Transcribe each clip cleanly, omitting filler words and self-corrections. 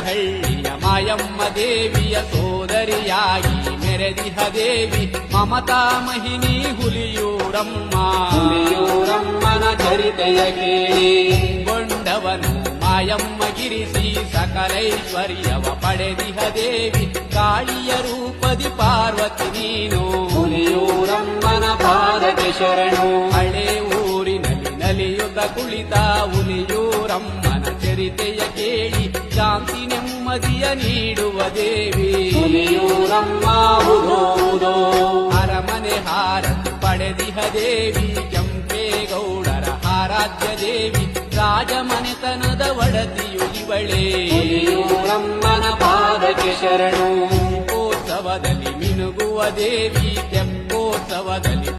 ಬೀಚನಹಳ್ಳಿಯ ಮಾಯಮ್ಮ ದೇವಿಯ ಸೋದರಿಯಾಗಿ ಮೆರೆದಿಹ ದೇವಿ ಮಮತಾ ಮಹಿನಿ ಹುಲಿಯೂರಮ್ಮನ ಚರಿತೆಯ ಕೇಳಿ ಗೊಂಡವನು ಮಾಯಮ್ಮ ಗಿರಿಸಿ ಸಕಲೈಶ್ವರ್ಯವ ಪಡೆದಿಹ ದೇವಿ ಕಾಳಿಯ ರೂಪದಿ ಪಾರ್ವತಿ ನೀನು ಹುಲಿಯೂರಮ್ಮನ ಪಾದಕ್ಕೆ ಶರಣು ಹಳೆ ಊರಿನಲ್ಲಿ ನಲಿಯುತ್ತ ಕುಳಿತ ಹುಲಿಯೂರಮ್ಮನ ಚರಿತೆಯ ಕೇಳಿ ಶಾಂತಿ ನೆಮ್ಮದಿಯ ನೀಡುವ ದೇವಿ ಹುಲಿಯೂರಮ್ಮ ಉದೋ ಅರಮನೆ ಹಾರತಿ ಪಡೆದಿಹ ದೇವಿ ಕೆಂಪೇಗೌಡರ ಆರಾಧ್ಯ ದೇವಿ ರಾಜಮನೆತನದ ಒಡತಿಯು ಇವಳೇ ಹುಲಿಯೂರಮ್ಮನ ಪಾದಕ್ಕೆ ಶರಣು ದೀಪೋತ್ಸವದಲ್ಲಿ ಮಿನುಗುವ ದೇವಿ ತೆಪ್ಪೋತ್ಸವದಲ್ಲಿ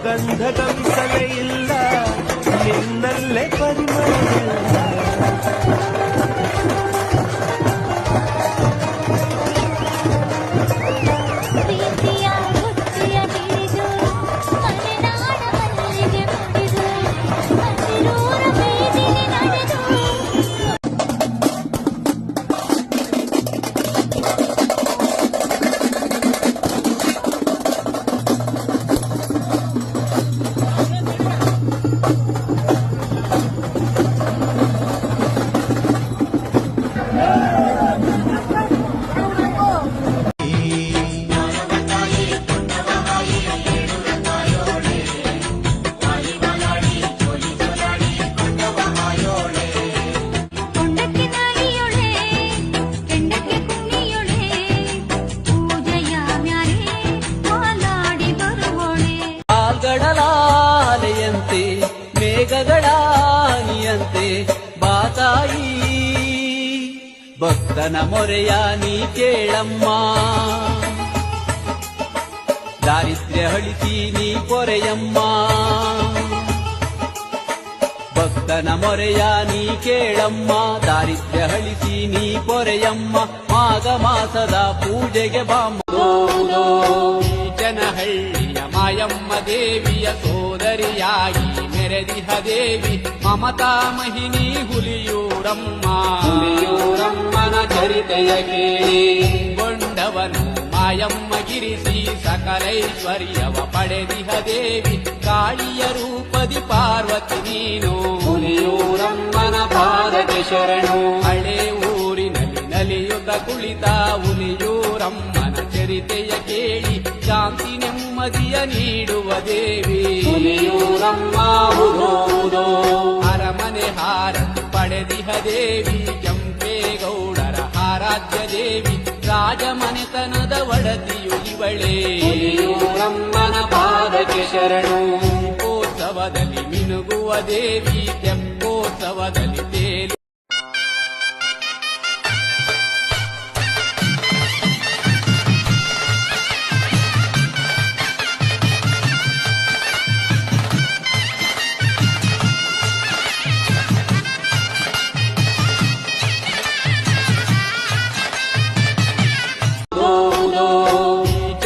ಗಂಧಗಂಸಲೆಯಿಲ್ಲ ನಿನ್ನಲ್ಲೇ ಪರಿಮಳ ಮೇಘಗಳಾನಿಯಂತೆ ಬಾತಾಯಿ ಭಕ್ತನ ಮೊರೆಯ ನೀ ಕೇಳಮ್ಮ ದಾರಿದ್ರ್ಯ ಅಳಿಸಿ ನೀ ಪೊರೆಯಮ್ಮ ಭಕ್ತನ ಮೊರೆಯ ನೀ ಕೇಳಮ್ಮ ದಾರಿದ್ರ್ಯ ಅಳಿಸಿ ನೀ ಪೊರೆಯಮ್ಮ ಮಾಘ ಮಾಸದ ಪೂಜೆಗೆ ಬೀಚನಹಳ್ಳಿಯ ಮಾಯಮ್ಮ ದೇವಿಯ ಸೋದರಿಯಾಗಿ ಮೆರೆದಿಹ ದೇವಿ ಮಮತಾ ಮಹಿನಿ ಹುಲಿಯೂರಮ್ಮನ ಚರಿತೆಯ ಕೇಳಿ ಗೊಂಡವನು ಮಾಯಮ್ಮ ಗಿರಿಸಿ ಸಕಲೈಶ್ವರ್ಯವ ಪಡೆದಿಹ ದೇವಿ ಕಾಳಿಯ ರೂಪದಿ ಪಾರ್ವತಿ ನೀನು ಹುಲಿಯೂರಮ್ಮನ ಪಾದಕ್ಕೆ ಶರಣು ಹಳೆ ಊರಿನಲ್ಲಿ ನಲಿಯುತ್ತ ಕುಳಿತ ಹುಲಿಯೂರಮ್ಮನ ಚರಿತೆಯ ಕೇಳಿ ಶಾಂತಿ ನೆಮ್ಮದಿಯ ನೀಡುವ ದೇವಿ ಹುಲಿಯೂರಮ್ಮ ಉದೋ ಅರಮನೆ ಹಾರತಿ ಪಡೆದಿಹ ದೇವಿ ಕೆಂಪೇಗೌಡರ ಆರಾಧ್ಯ ದೇವಿ ರಾಜಮನೆತನದ ಒಡತಿಯು ಇವಳೇ ಹುಲಿಯೂರಮ್ಮನ ಪಾದಕ್ಕೆ ಶರಣು ದೀಪೋತ್ಸವದಲ್ಲಿ ಮಿನುಗುವ ದೇವಿ ತೆಪ್ಪೋತ್ಸವದಲ್ಲಿ ತೇಲು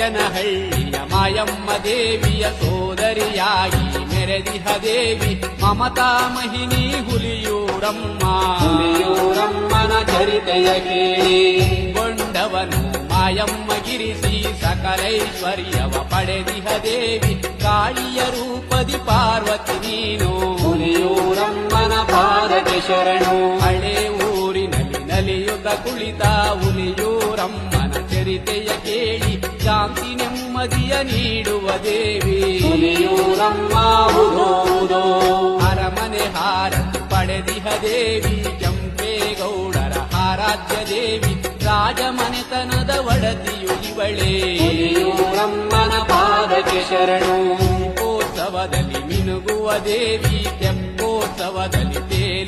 ಬೀಚನಹಳ್ಳಿಯ ಮಾಯಮ್ಮ ದೇವಿಯ ಸೋದರಿಯಾಗಿ ಮೆರೆದಿಹ ದೇವಿ ಮಮತಾ ಮಹಿನಿ ಹುಲಿಯೂರಮ್ಮನ ಚರಿತೆಯ ಕೇಳಿ ಗೊಂಡವನು ಮಾಯಮ್ಮ ಗಿರಿಸಿ ಸಕಲೈಶ್ವರ್ಯವ ಪಡೆದಿಹ ದೇವಿ ಕಾಳಿಯ ರೂಪದಿ ಪಾರ್ವತಿ ನೀನು ಹುಲಿಯೂರಮ್ಮನ ಪಾದಕ್ಕೆ ಶರಣು ಹಳೆ ಊರಿನಲ್ಲಿ ನಲಿಯುತ್ತ ಕುಳಿತ ಹುಲಿಯೂರಮ್ಮನ ಚರಿತೆಯ ಕೇಳಿ ಶಾಂತಿ ನೆಮ್ಮದಿಯ ನೀಡುವ ದೇವಿ ಹುಲಿಯೂರಮ್ಮ ಉದೋ ಅರಮನೆ ಹಾರತಿ ಪಡೆದಿಹ ದೇವಿ ಕೆಂಪೇಗೌಡರ ಆರಾಧ್ಯ ದೇವಿ ರಾಜಮನೆತನದ ಒಡತಿಯು ಇವಳೇ ಹುಲಿಯೂರಮ್ಮನ ಪಾದಕ್ಕೆ ಶರಣು ದೀಪೋತ್ಸವದಲ್ಲಿ ಮಿನುಗುವ ದೇವಿ ತೆಪ್ಪೋತ್ಸವದಲ್ಲಿ ತೇಲು